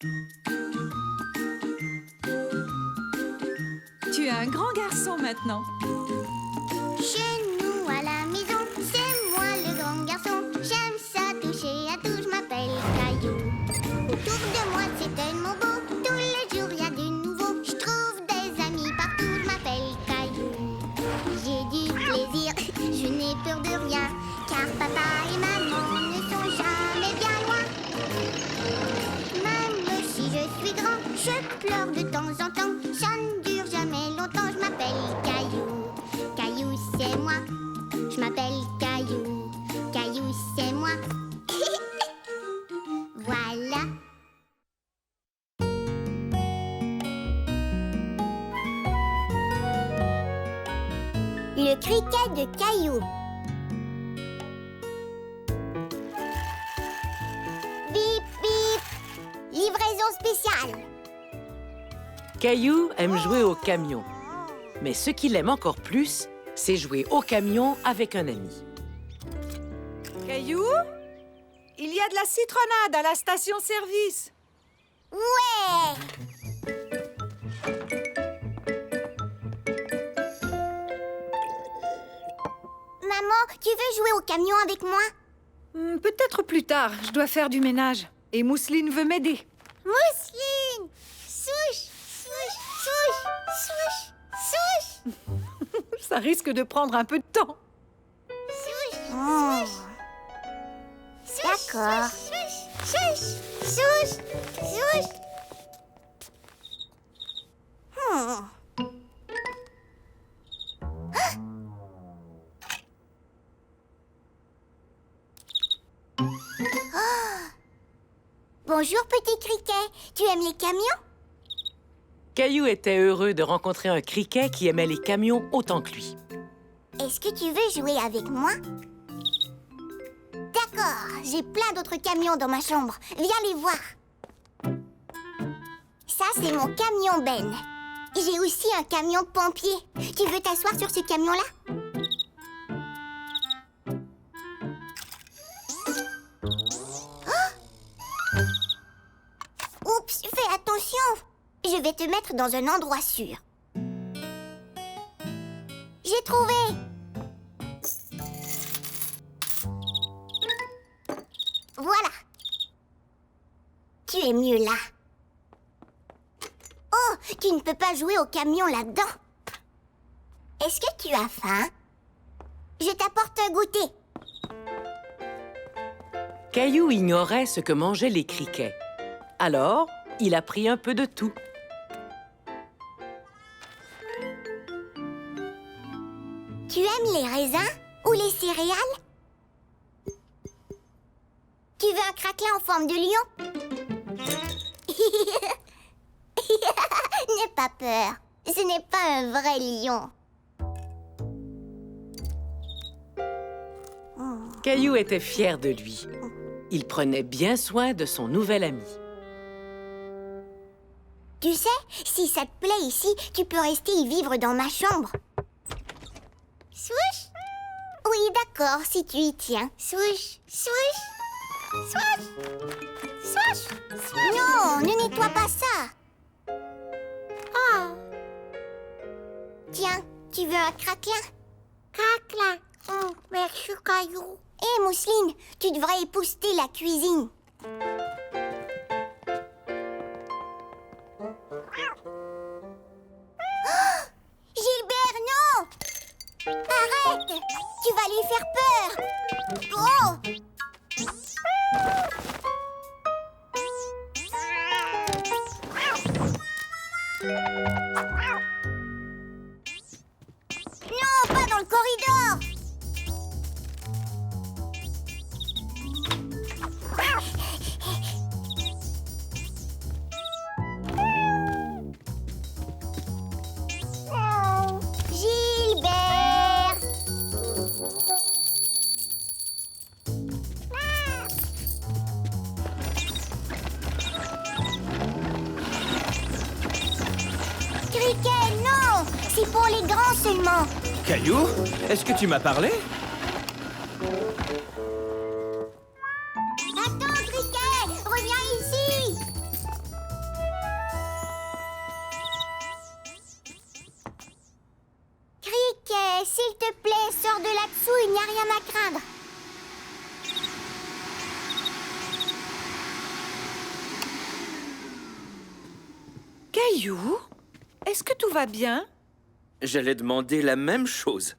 Tu es un grand garçon maintenant. Chez nous à la maison, c'est moi le grand garçon. J'aime ça toucher à tout, je m'appelle Caillou. Autour de moi c'est tellement beau, tous les jours il y a du nouveau. Je trouve des amis partout, je m'appelle Caillou. J'ai du plaisir, je n'ai peur de rien, car papa et maman ne sont jamais bien loin. Même si je suis grand, je pleure de temps en temps. Ça ne dure jamais longtemps, je m'appelle Caillou. Caillou, c'est moi. Je m'appelle Caillou. Caillou, c'est moi. Voilà. Le criquet de Caillou. Bip, bip. Livraison spéciale. Caillou aime jouer au camion. Mais ce qu'il aime encore plus, c'est jouer au camion avec un ami. Caillou, il y a de la citronnade à la station-service. Ouais! Maman, tu veux jouer au camion avec moi? Peut-être plus tard, je dois faire du ménage. Et Mousseline veut m'aider. Mousseline! Souche! Souche! Souche! Souche! Souche! Ça risque de prendre un peu de temps. Souche! Souche! D'accord. Souche! Souche! Souche! Souche! Bonjour, petit criquet. Tu aimes les camions? Caillou était heureux de rencontrer un criquet qui aimait les camions autant que lui. Est-ce que tu veux jouer avec moi? D'accord, j'ai plein d'autres camions dans ma chambre. Viens les voir. Ça, c'est mon camion Ben. J'ai aussi un camion pompier. Tu veux t'asseoir sur ce camion-là? Oups, fais attention. Je vais te mettre dans un endroit sûr. J'ai trouvé. Voilà. Tu es mieux là. Oh, tu ne peux pas jouer au camion là-dedans. Est-ce que tu as faim? Je t'apporte un goûter. Caillou ignorait ce que mangeaient les criquets. Alors, il a pris un peu de tout. Tu aimes les raisins ou les céréales? Tu veux un craquelin en forme de lion? N'aie pas peur. Ce n'est pas un vrai lion. Caillou était fier de lui. Il prenait bien soin de son nouvel ami. Tu sais, si ça te plaît ici, tu peux rester y vivre dans ma chambre. Swoosh! Oui, d'accord, si tu y tiens. Swoosh! Swoosh! Swoosh! Swoosh! Swoosh! Non, ne nettoie pas ça. Oh! Tiens, tu veux un craquelin? Craquelin! Oh, merci, Caillou. Hé, Mousseline, tu devrais épousseter la cuisine. Gilbert, non! Arrête! Tu vas lui faire peur! Oh! Non, pas dans le corridor! Gilbert! Criquet, non! C'est pour les grands seulement. Caillou, est-ce que tu m'as parlé? Attends, Criquet! Reviens ici! rien à craindre. Caillou, est-ce que tout va bien? J'allais demander la même chose.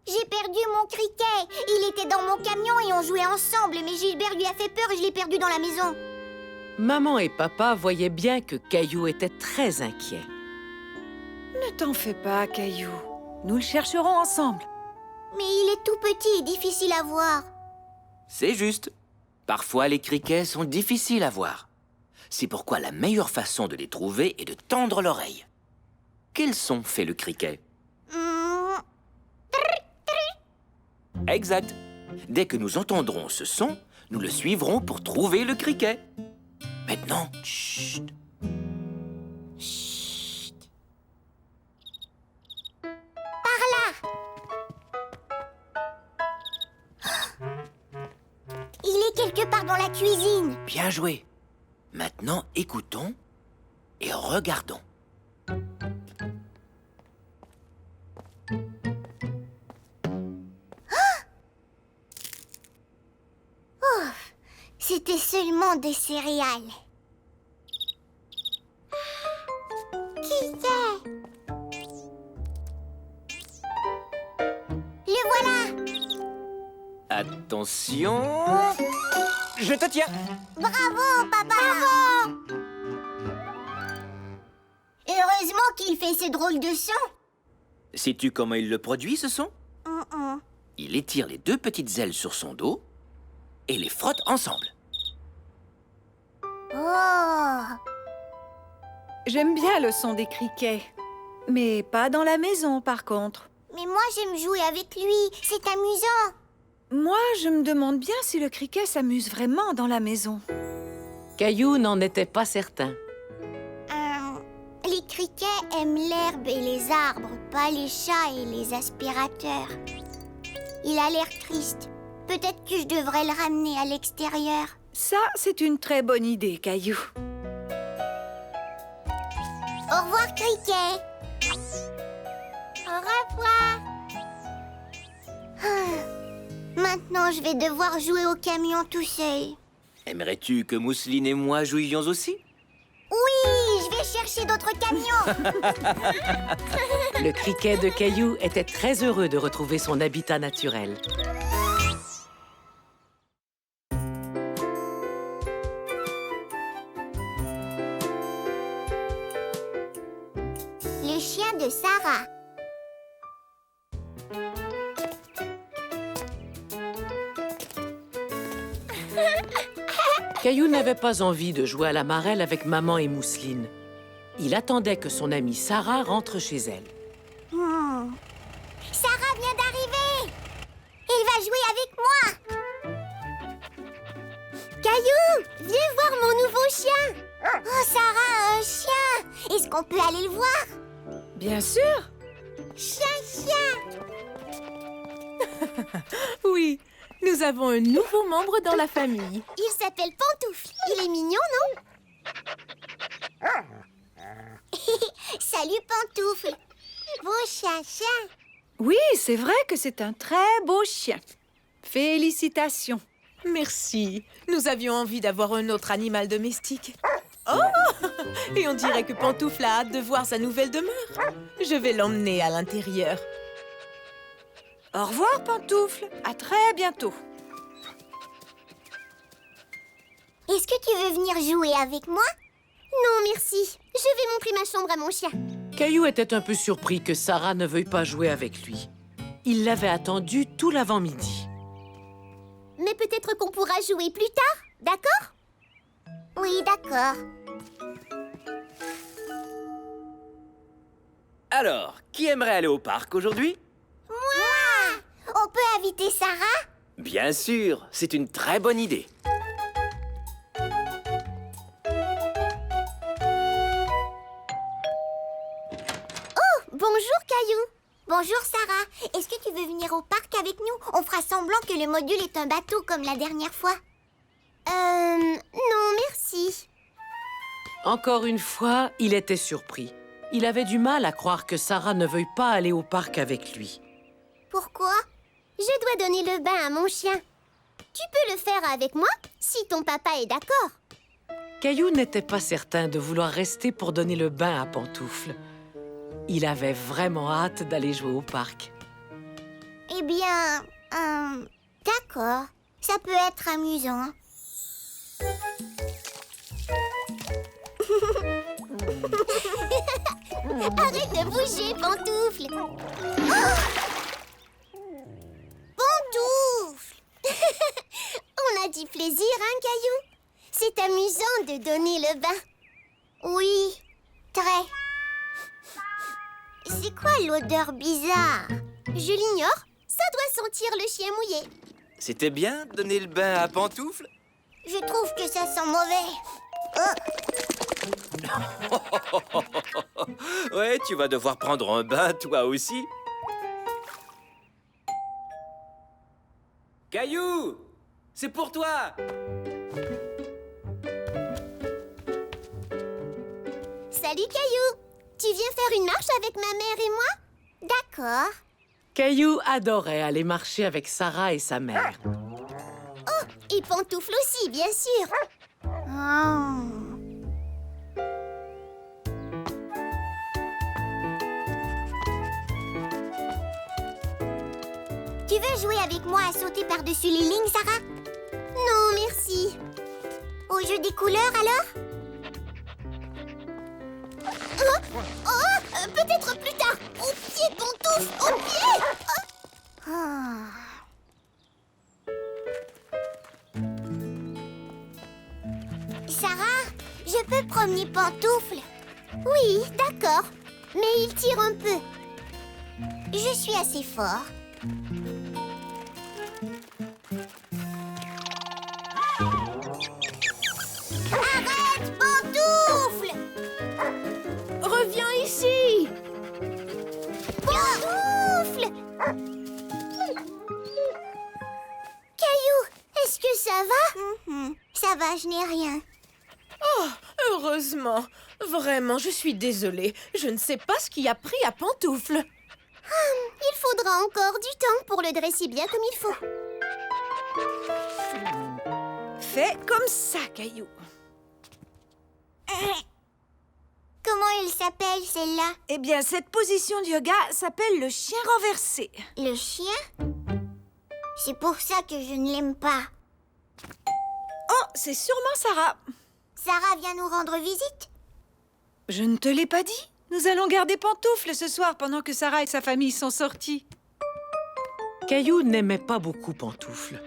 J'ai perdu mon criquet. Il était dans mon camion et on jouait ensemble, mais Gilbert lui a fait peur et je l'ai perdu dans la maison. Maman et papa voyaient bien que Caillou était très inquiet. Ne t'en fais pas, Caillou. Nous le chercherons ensemble. Mais il est tout petit et difficile à voir. C'est juste. Parfois, les criquets sont difficiles à voir. C'est pourquoi la meilleure façon de les trouver est de tendre l'oreille. Quel son fait le criquet? Hmm, Exact. Dès que nous entendrons ce son, nous le suivrons pour trouver le criquet. Maintenant, chut. Chut. Il est quelque part dans la cuisine. Bien joué. Maintenant, écoutons et regardons. C'était seulement des céréales. Qui c'est? Le voilà! Attention. Je te tiens. Bravo, papa! Bravo! Heureusement qu'il fait ce drôle de son. Sais-tu comment il le produit, ce son? Mm-mm. Il étire les deux petites ailes sur son dos et les frotte ensemble. Oh! J'aime bien le son des criquets. Mais pas dans la maison, par contre. Mais moi, j'aime jouer avec lui. C'est amusant. Moi, je me demande bien si le criquet s'amuse vraiment dans la maison. Caillou n'en était pas certain. Les criquets aiment l'herbe et les arbres, pas les chats et les aspirateurs. Il a l'air triste. Peut-être que je devrais le ramener à l'extérieur. Ça, c'est une très bonne idée, Caillou. Au revoir, criquet. Au revoir. Maintenant, je vais devoir jouer au camion tout seul. Aimerais-tu que Mousseline et moi jouions aussi? Oui, je vais chercher d'autres camions. Le criquet de Caillou était très heureux de retrouver son habitat naturel. Le chien de Sarah. Caillou n'avait pas envie de jouer à la marelle avec maman et Mousseline. Il attendait que son amie Sarah rentre chez elle. Sarah vient d'arriver. Elle va jouer avec moi. Caillou, viens voir mon nouveau chien. Oh, Sarah a un chien. Est-ce qu'on peut aller le voir? Bien sûr. Chien. Oui, nous avons un nouveau membre dans la famille. Il s'appelle Pantoufle. Il est mignon, non? Salut, Pantoufle. Beau chien. Oui, c'est vrai que c'est un très beau chien. Félicitations. Merci. Nous avions envie d'avoir un autre animal domestique. Oh! Et on dirait que Pantoufle a hâte de voir sa nouvelle demeure. Je vais l'emmener à l'intérieur. Au revoir, Pantoufle. À très bientôt. Est-ce que tu veux venir jouer avec moi? Non, merci. Je vais montrer ma chambre à mon chien. Caillou était un peu surpris que Sarah ne veuille pas jouer avec lui. Il l'avait attendu tout l'avant-midi. Mais peut-être qu'on pourra jouer plus tard, d'accord? Oui, d'accord. Alors, qui aimerait aller au parc aujourd'hui? Moi! On peut inviter Sarah? Bien sûr, c'est une très bonne idée. Bonjour, Caillou. Bonjour, Sarah. Est-ce que tu veux venir au parc avec nous? On fera semblant que le module est un bateau comme la dernière fois. Non, merci. Encore une fois, il était surpris. Il avait du mal à croire que Sarah ne veuille pas aller au parc avec lui. Pourquoi? Je dois donner le bain à mon chien. Tu peux le faire avec moi, si ton papa est d'accord. Caillou n'était pas certain de vouloir rester pour donner le bain à Pantoufle. Il avait vraiment hâte d'aller jouer au parc. Eh bien, d'accord. Ça peut être amusant. Arrête de bouger, Pantoufle. Pantoufle. On a du plaisir, hein, Caillou? C'est amusant de donner le bain. Oui, très. C'est quoi l'odeur bizarre? Je l'ignore. Ça doit sentir le chien mouillé. C'était bien de donner le bain à Pantoufle? Je trouve que ça sent mauvais. Ouais, tu vas devoir prendre un bain, toi aussi. Caillou, c'est pour toi. Salut, Caillou. Tu viens faire une marche avec ma mère et moi? D'accord. Caillou adorait aller marcher avec Sarah et sa mère. Et Pantoufle aussi, bien sûr. Oh. Tu veux jouer avec moi à sauter par-dessus les lignes, Sarah? Non, merci. Au jeu des couleurs, alors? Peut-être plus tard. Au pied, Pantoufle, au pied. Sarah, je peux promener Pantoufle? Oui, d'accord. Mais il tire un peu. Je suis assez fort. Arrête, Pantoufle! Reviens ici! Pantoufle! Caillou, est-ce que ça va? Ça va, je n'ai rien. Oh, heureusement. Vraiment, je suis désolée. Je ne sais pas ce qui a pris à Pantoufle. Il faudra encore du temps pour le dresser bien comme il faut. Fais comme ça, Caillou. Comment il s'appelle, celle-là? Eh bien, cette position de yoga s'appelle le chien renversé. Le chien? C'est pour ça que je ne l'aime pas. Oh, c'est sûrement Sarah. Sarah vient nous rendre visite? Je ne te l'ai pas dit? Nous allons garder Pantoufle ce soir pendant que Sarah et sa famille sont sortis. Caillou n'aimait pas beaucoup Pantoufle.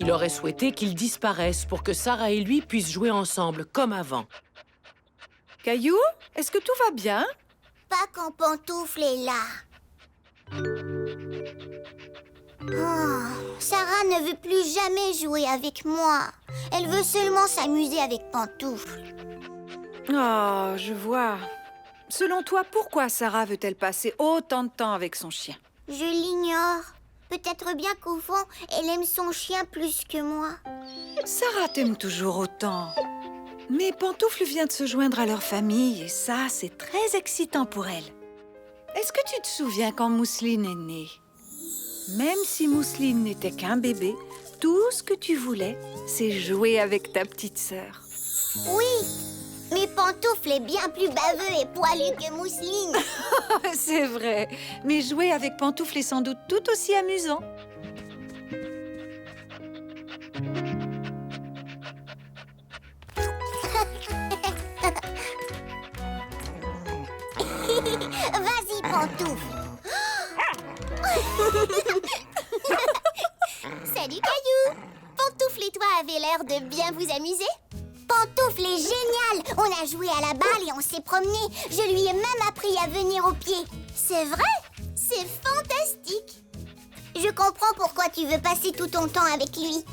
Il aurait souhaité qu'il disparaisse pour que Sarah et lui puissent jouer ensemble comme avant. Caillou, est-ce que tout va bien? Pas quand Pantoufle est là. Oh, Sarah ne veut plus jamais jouer avec moi. Elle veut seulement s'amuser avec Pantoufle. Oh, je vois. Selon toi, pourquoi Sarah veut-elle passer autant de temps avec son chien? Je l'ignore. Peut-être bien qu'au fond, elle aime son chien plus que moi. Sarah t'aime toujours autant. Mais Pantoufle vient de se joindre à leur famille et ça, c'est très excitant pour elle. Est-ce que tu te souviens quand Mousseline est née? Même si Mousseline n'était qu'un bébé, tout ce que tu voulais, c'est jouer avec ta petite sœur. Oui, mais Pantoufle est bien plus baveux et poilu que Mousseline. C'est vrai, mais jouer avec Pantoufle est sans doute tout aussi amusant. Vas-y, Pantoufle. Salut, Caillou. Pantoufle et toi avez l'air de bien vous amuser. Pantoufle est génial. On a joué à la balle et on s'est promené. Je lui ai même appris à venir au pied. C'est vrai? C'est fantastique. Je comprends pourquoi tu veux passer tout ton temps avec lui.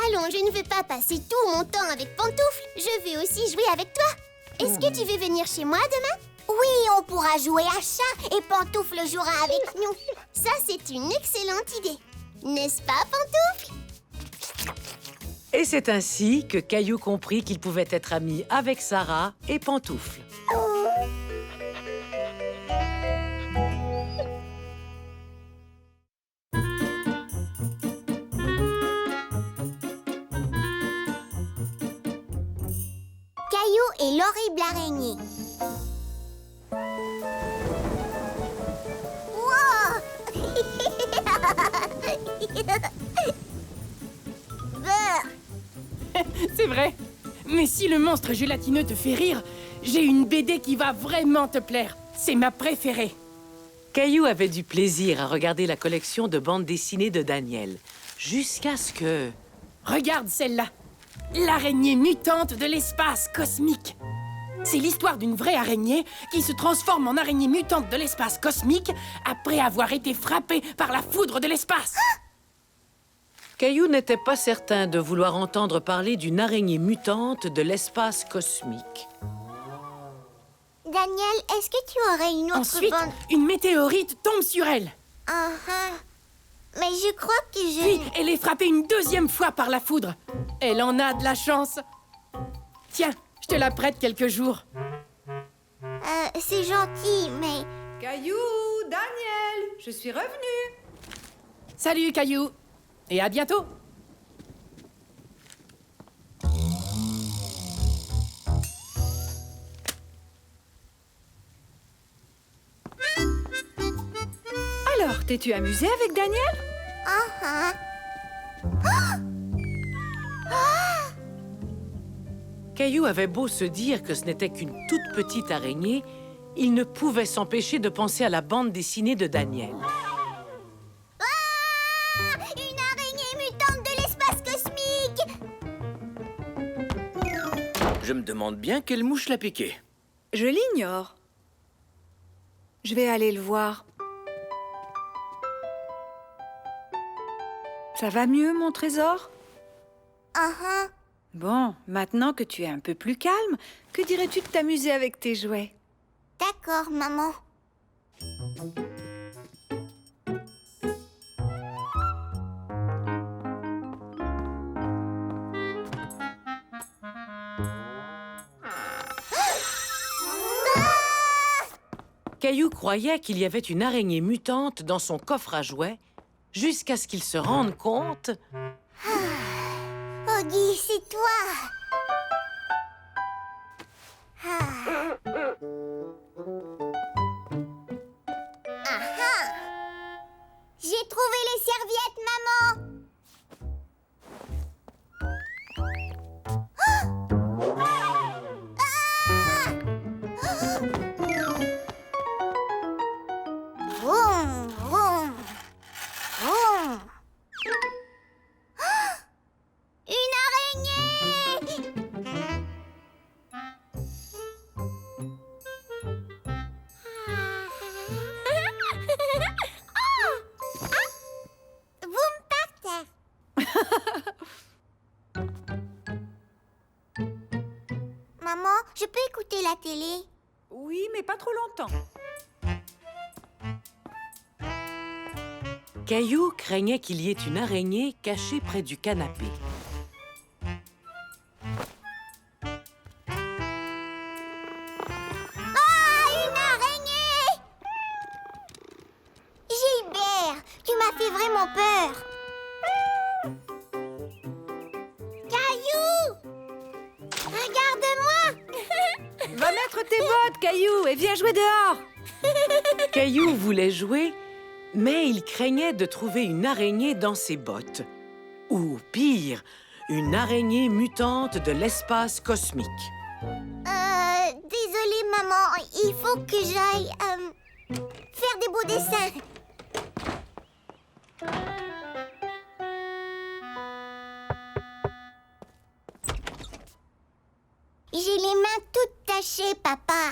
Allons, je ne veux pas passer tout mon temps avec Pantoufle. Je veux aussi jouer avec toi. Est-ce que tu veux venir chez moi demain? Oui, on pourra jouer à chat et Pantoufle jouera avec nous. Ça, c'est une excellente idée. N'est-ce pas, Pantoufle? Et c'est ainsi que Caillou comprit qu'il pouvait être ami avec Sarah et Pantoufle. et l'horrible araignée. Wow. Brr. C'est vrai. Mais si le monstre gélatineux te fait rire, j'ai une BD qui va vraiment te plaire. C'est ma préférée. Caillou avait du plaisir à regarder la collection de bandes dessinées de Daniel, jusqu'à ce que... Regarde celle-là. L'araignée mutante de l'espace cosmique. C'est l'histoire d'une vraie araignée qui se transforme en araignée mutante de l'espace cosmique après avoir été frappée par la foudre de l'espace. Caillou n'était pas certain de vouloir entendre parler d'une araignée mutante de l'espace cosmique. Daniel, est-ce que tu aurais une autre Ensuite, bande... une météorite tombe sur elle. Mais je crois que je... Puis, elle est frappée une deuxième fois par la foudre. Elle en a de la chance. Tiens, je te la prête quelques jours. C'est gentil, mais... Caillou, Daniel, je suis revenue. Salut, Caillou. Et à bientôt. Alors, t'es-tu amusé avec Daniel? Caillou avait beau se dire que ce n'était qu'une toute petite araignée, il ne pouvait s'empêcher de penser à la bande dessinée de Daniel. Une araignée mutante de l'espace cosmique! Je me demande bien quelle mouche l'a piqué. Je l'ignore. Je vais aller le voir. Ça va mieux, mon trésor? Bon, maintenant que tu es un peu plus calme, que dirais-tu de t'amuser avec tes jouets? D'accord, maman. Caillou croyait qu'il y avait une araignée mutante dans son coffre à jouets, jusqu'à ce qu'il se rende compte... Oggy, c'est toi! J'ai trouvé les serviettes, maman! Vroom, vroom, vroom. Une araignée! Vous me partez. Maman, je peux écouter la télé? Oui, mais pas trop longtemps. Caillou craignait qu'il y ait une araignée cachée près du canapé. Une araignée! Gilbert, tu m'as fait vraiment peur. Caillou! Regarde-moi! Va mettre tes bottes, Caillou, et viens jouer dehors. Caillou voulait jouer, mais il craignait de trouver une araignée dans ses bottes. Ou pire, une araignée mutante de l'espace cosmique. Désolée, maman, il faut que j'aille faire des beaux dessins. J'ai les mains toutes tachées, papa.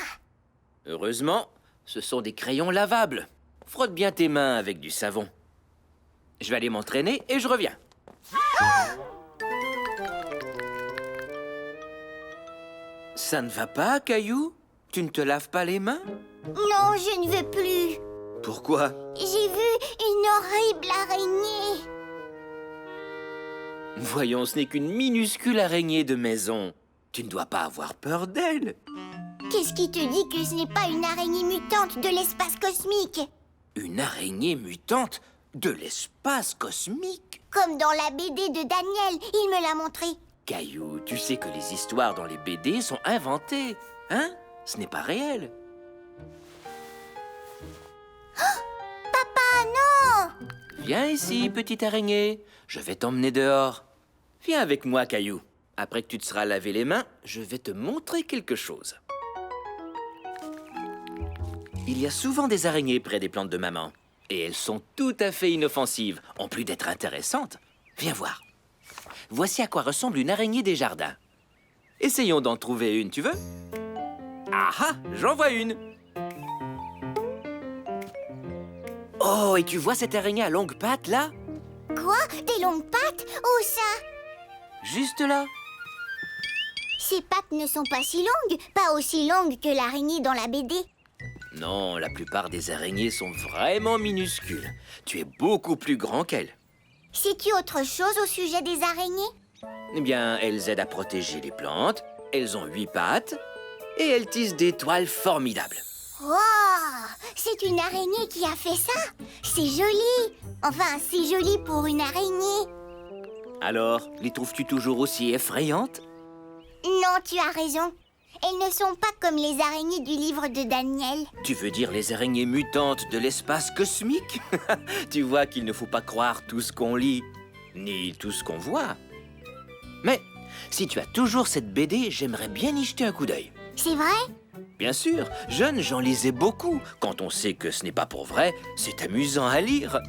Heureusement, ce sont des crayons lavables. Frotte bien tes mains avec du savon. Je vais aller m'entraîner et je reviens. Ça ne va pas, Caillou? Tu ne te laves pas les mains? Non, je ne veux plus. Pourquoi? J'ai vu une horrible araignée. Voyons, ce n'est qu'une minuscule araignée de maison. Tu ne dois pas avoir peur d'elle. Qu'est-ce qui te dit que ce n'est pas une araignée mutante de l'espace cosmique? Une araignée mutante de l'espace cosmique? Comme dans la BD de Daniel, il me l'a montré. Caillou, tu sais que les histoires dans les BD sont inventées, hein? Ce n'est pas réel. Papa, non! Viens ici, petite araignée. Je vais t'emmener dehors. Viens avec moi, Caillou. Après que tu te seras lavé les mains, je vais te montrer quelque chose. Il y a souvent des araignées près des plantes de maman. Et elles sont tout à fait inoffensives, en plus d'être intéressantes. Viens voir. Voici à quoi ressemble une araignée des jardins. Essayons d'en trouver une, tu veux? Ah ah, j'en vois une. Oh, et tu vois cette araignée à longues pattes, là? Quoi? Des longues pattes? Où ça? Juste là. Ces pattes ne sont pas si longues, pas aussi longues que l'araignée dans la BD. Non, la plupart des araignées sont vraiment minuscules. Tu es beaucoup plus grand qu'elles. Sais-tu autre chose au sujet des araignées? Eh bien, elles aident à protéger les plantes, elles ont 8 pattes, et elles tissent des toiles formidables. Wow! C'est une araignée qui a fait ça? C'est joli! Enfin, c'est joli pour une araignée. Alors, les trouves-tu toujours aussi effrayantes? Non, tu as raison. Elles ne sont pas comme les araignées du livre de Daniel. Tu veux dire les araignées mutantes de l'espace cosmique? Tu vois qu'il ne faut pas croire tout ce qu'on lit, ni tout ce qu'on voit. Mais, si tu as toujours cette BD, j'aimerais bien y jeter un coup d'œil. C'est vrai? Bien sûr, jeune, j'en lisais beaucoup. Quand on sait que ce n'est pas pour vrai, c'est amusant à lire.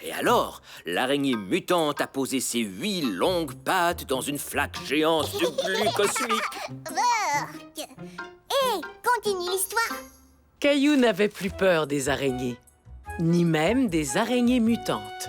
Et alors, l'araignée mutante a posé ses 8 longues pattes dans une flaque géante de glu cosmique. Hé, continue l'histoire. Caillou n'avait plus peur des araignées, ni même des araignées mutantes.